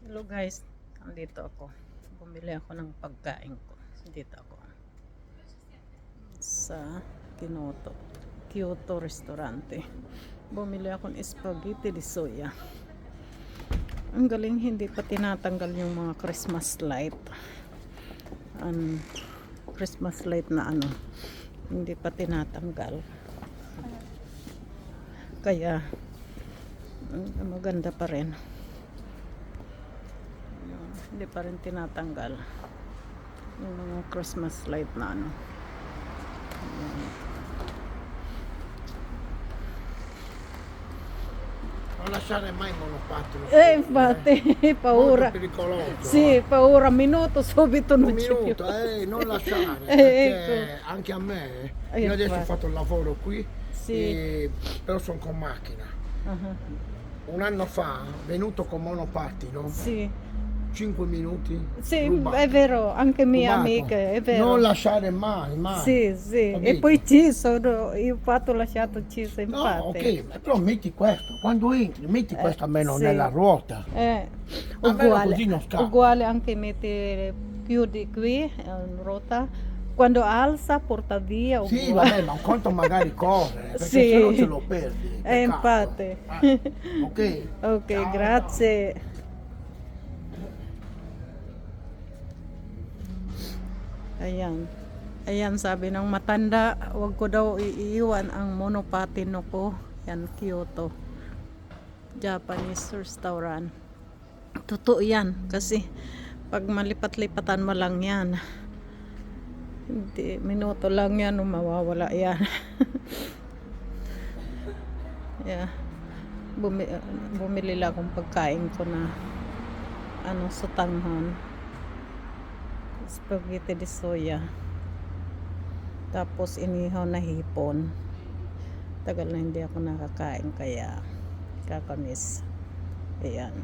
Hello guys, andito ako. Bumili ako ng pagkain ko. Dito ako sa Kyoto Restaurante. Bumili ako ng spaghetti di soya. Ang galing, hindi pa tinatanggal yung mga Christmas light. Christmas light na hindi pa tinatanggal. Kaya maganda pa rin. Hindi pa rin tinatanggal yung mga Christmas light na Non lasciare mai il monopattino. infatti paura. Molto pericoloso. Sì, paura, minuto subito Un non c'è più. minuto, non lasciare, perché Ecco. anche a me, Eh, io adesso ho infatti. fatto il lavoro qui, Sì. però sono con macchina. Uh-huh. Un anno fa, venuto con monopattino, Sì. 5 minuti, Sì, rubato. è vero, anche mie Rubato. amiche, è vero. Non lasciare mai, mai. Sì, sì. E Capito? poi Ciso, no, io ho fatto lasciato Ciso No, infatti. ok, però metti questo, quando entri, metti questo almeno sì. nella ruota. Uguale, così non scappa. uguale anche metti più di qui in ruota. Quando alza porta via Sì, uguale. vabbè, ma un conto magari corre, perché Sì. se no ce lo perdi. Peccato. Infatti. Ok. Ok, Ciao. grazie. Ayan. Ayan, sabi ng matanda, wag ko daw iiwan ang monopatino ko. Yan, Kyoto. Japanese restaurant. Totoo yan. Kasi, pag malipat-lipatan mo lang yan, hindi, minuto lang yan, mawawala yan. Yeah. Bumili lang akong pagkain ko na sa tanghon. Spaghetti di soya. Tapos inihaw na hipon. Tagal na hindi ako nakakain kaya kakamiss. Ayan.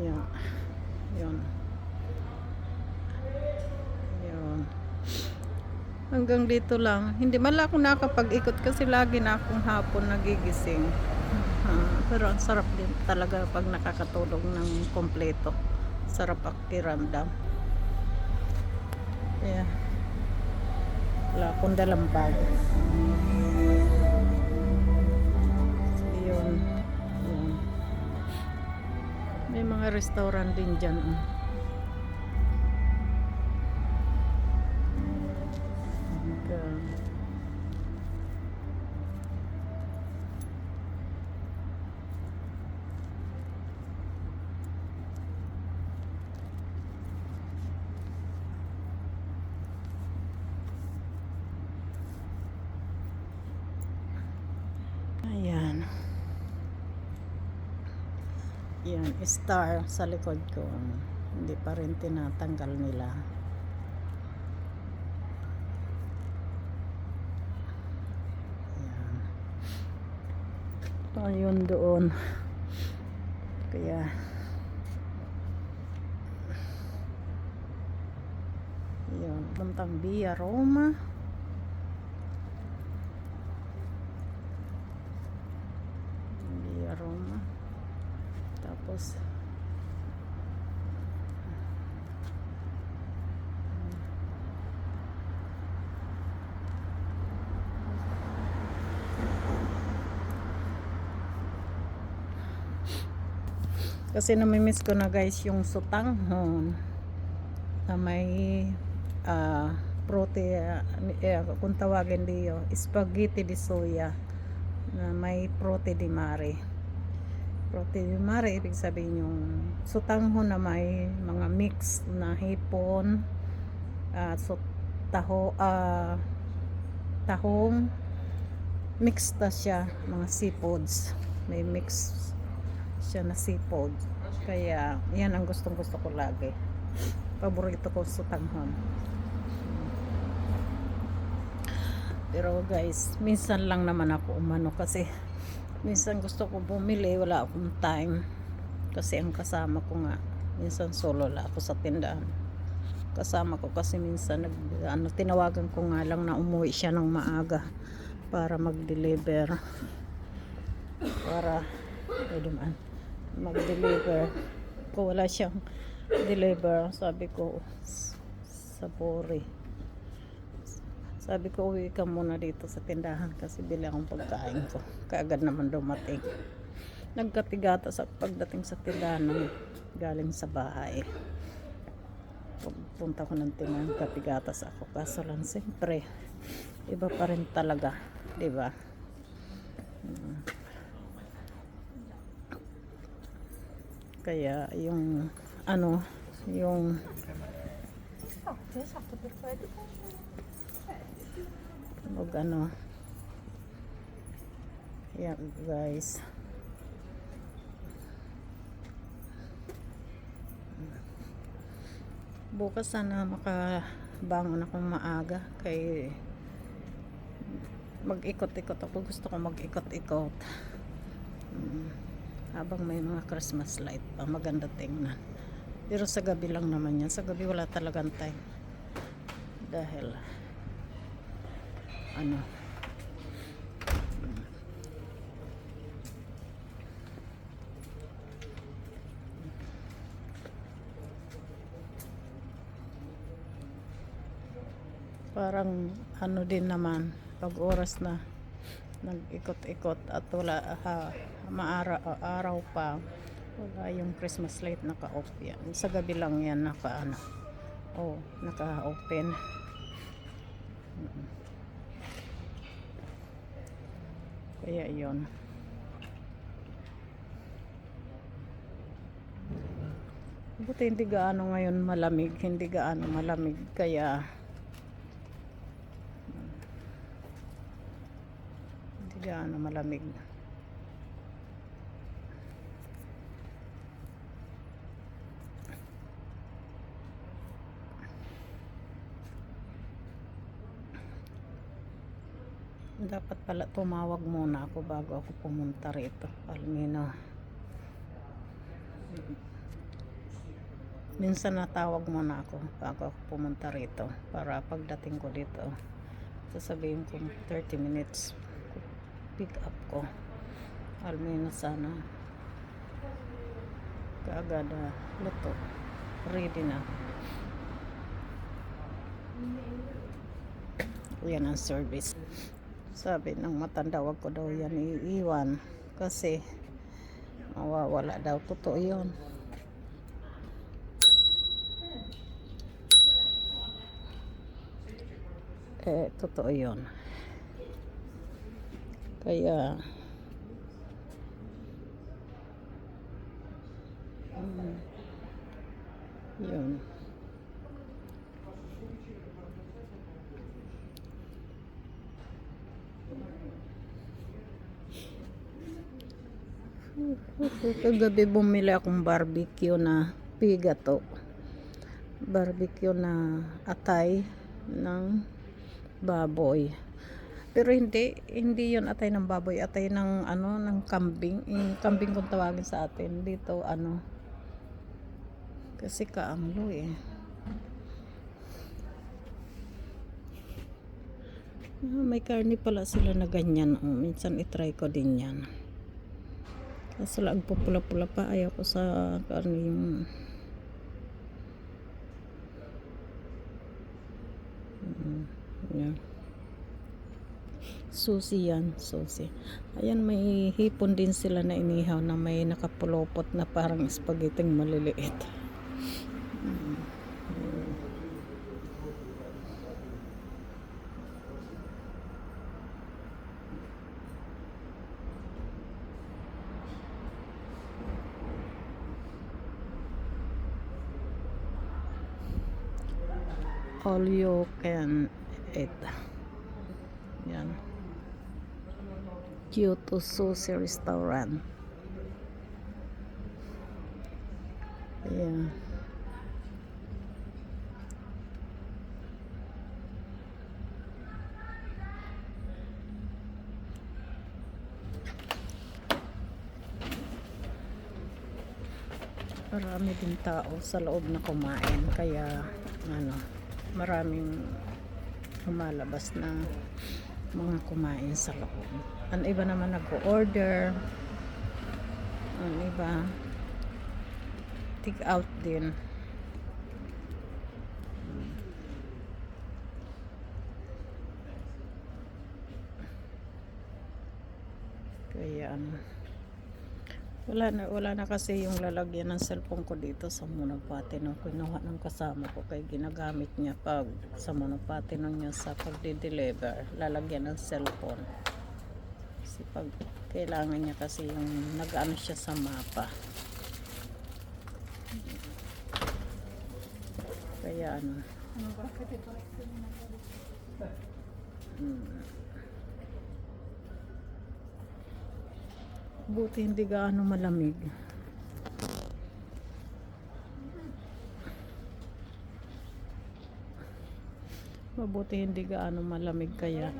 Yan. Yun. Yun. Hanggang dito lang. Hindi man lang ako nakapag-ikot kasi lagi na akong hapon nagigising. Pero ang sarap din talaga pag nakakatulog ng kompleto. Sarap pakiramdam. Yeah. Wala akong dalang bag. Yun. Yun. May mga restaurant din dyan. Ayan. Yan, star sa likod ko. Hindi pa rin tinatanggal nila. Ayan. Ayun doon. Kaya yun, puntang Via Roma. Roma. Tapos kasi namimiss ko na guys yung sutanghon na may kung tawagin diyo spaghetti di soya na may prote di mare. Prote di mare ibig sabihin yung sutanghon na may mga mix na hipon at tahong mixed na siya, mga seafoods, may mix siya na seafood, kaya yan ang gustong gusto ko lagi, paborito ko sutanghon. Pero guys, minsan lang naman ako umano kasi minsan gusto ko bumili, wala akong time kasi ang kasama ko nga minsan solo la ako sa tindahan. kasama ko kasi minsan tinawagan ko nga lang na umuwi siya ng maaga para mag-deliver. para pwede man mag-deliver. Kung wala siyang deliver, sabi ko sa Puri, sabi ko uwi ka muna dito sa tindahan kasi bili akong pagkain ko. Kaagad naman dumating. Nagkatigatas sa pagdating sa tindahan ng galing sa bahay. Punta ko ng tindahan, katigatas ako. Kaso lang siyempre iba pa rin talaga, di ba? Kaya yung ano, yung wag ano, yan guys, bukas sana makabangon akong maaga kay mag-ikot-ikot ako. Gusto ko mag-ikot-ikot habang may mga Christmas light pa, maganda tingnan. Pero sa gabi lang naman yan, sa gabi wala talagang time dahil ano, parang ano din naman pag oras na nag-ikot-ikot at wala araw pa, wala yung Christmas light naka-off yan. Sa gabi lang yan naka-open. Kaya yun. Buti hindi gaano ngayon malamig, kaya hindi gaano malamig. Dapat pala tumawag muna ako bago ako pumunta rito. Almino. Minsan natawag muna ako bago ako pumunta rito para pagdating ko dito sasabihin ko 30 minutes pick up ko. Almino sana kaagad luto, ready na. Yan ang service. Sabi ng matanda, wag ko daw yan iiwan kasi mawawala daw. Totoo yun. Totoo yun. Kaya yun. Kagabi bumili akong barbecue na pigato, barbecue na atay ng baboy, pero hindi yun atay ng baboy, atay ng ano, ng kambing. Kambing kung tawagin sa atin dito, ano, kasi kaanglo may karne pala sila na ganyan. Minsan itry ko din yan. Kaso lang pupula-pula pa, ayaw ko sa karne yung yan. Susi yan, susi. Ayan, may hipon din sila na inihaw na may nakapulopot na parang spaghetti maliliit. All you can eat. Yan. Kyoto Sushi Restaurant. Ayan. Marami din tao sa loob na kumain, kaya ano, maraming lumalabas na mga kumain sa loob. Ang iba naman nag-order. Ang iba take out din. Kaya wala na kasi yung lalagyan ng cellphone ko dito sa monopati nung kinuha ng kasama ko, kay ginagamit niya pag sa monopati nung niya sa pagde-deliver, lalagyan ng cellphone kasi pag kailangan niya, kasi yung nag-ano siya sa mapa, kaya buti hindi gaano malamig. Mabuti hindi gaano malamig, kaya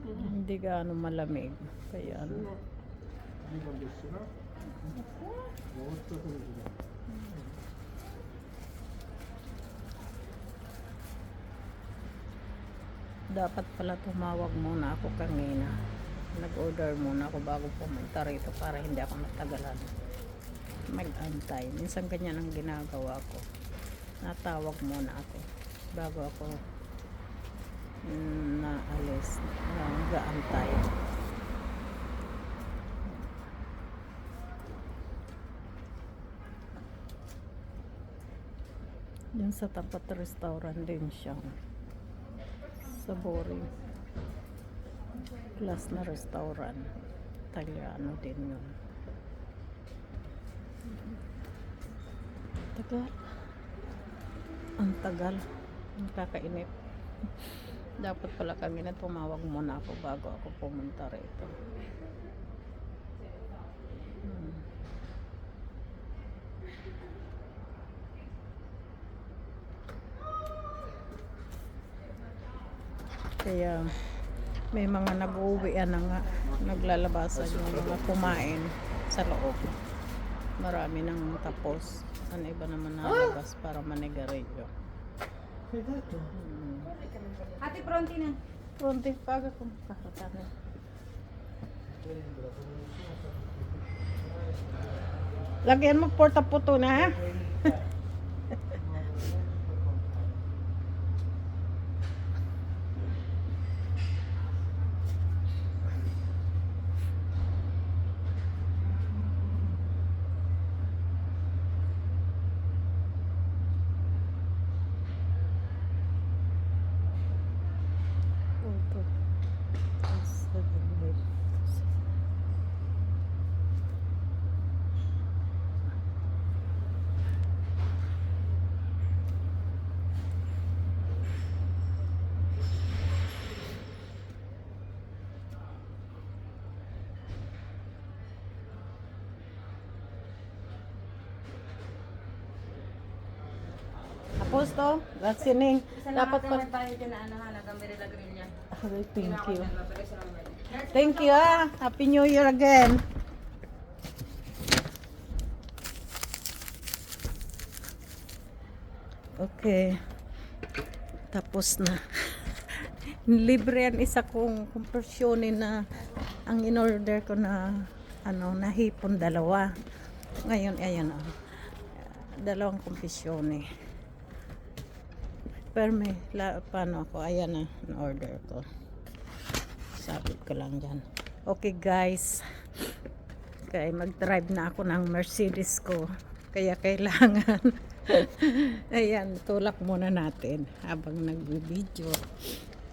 hindi gaano malamig, kaya dapat pala tumawag muna ako kanina. Nag-order muna ako bago pumunta rito para hindi ako matagalan mag-antay. Minsan ganyan ang ginagawa ko, natawag muna ako bago ako naalis, nag-aantay. Yan sa tapat restaurant din siya, sa Boring Plus na restaurant, Italiano din yun. Tagal, ang tagal, ang kakainip. Dapat pala kami na tumawag muna ako bago ako pumunta rito. Kaya may mga nag-uwian na nga, naglalabasan yung mga kumain sa loob. Marami nang tapos. Ang iba naman nalabas para manigarilyo. Ate, pronti na. Pronti, paga kung kakatana. Lagyan mo porta-puto na, ha? Tapos to, gatsining. Dapat pa. tayo dyan na ano ha, nagambere la grilla. Thank you. Thank you, ah. Happy New Year again. Okay. Tapos na. Libre yan isa kong kompresyonin na ang in-order ko na nahipon dalawa. Ngayon, ayan oh. Dalawang kompresyonin. Pero may paano ako, ayan na in-order ko. Sabit ko lang dyan. Okay guys, kaya mag-drive na ako ng Mercedes ko, kaya kailangan ayan, tulak muna natin habang nag-video.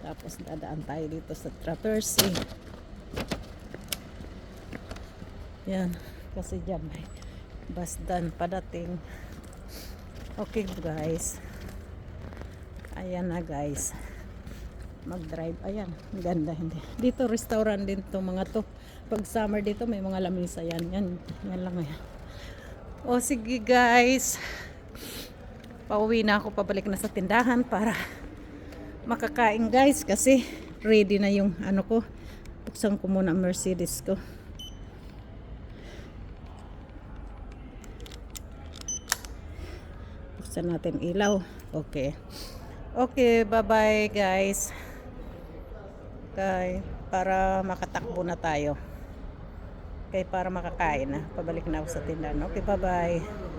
Tapos dadaan tayo dito sa Traverse. Yan, kasi dyan may bus done padating. Okay guys, ayan na guys, mag-drive. Ayan, ganda. Hindi dito restaurant din to mga to. Pag summer dito may mga lamisa yan. Yan lang yan. O sige guys, pauwi na ako, pabalik na sa tindahan para makakain guys, kasi ready na yung ano ko. Buksan ko muna ang Mercedes ko. Buksan natin ilaw. Okay. Okay, bye-bye guys. Kay para makatakbo na tayo. Kay para makakain na. Pabalik na ako sa tindahan. Okay, bye-bye.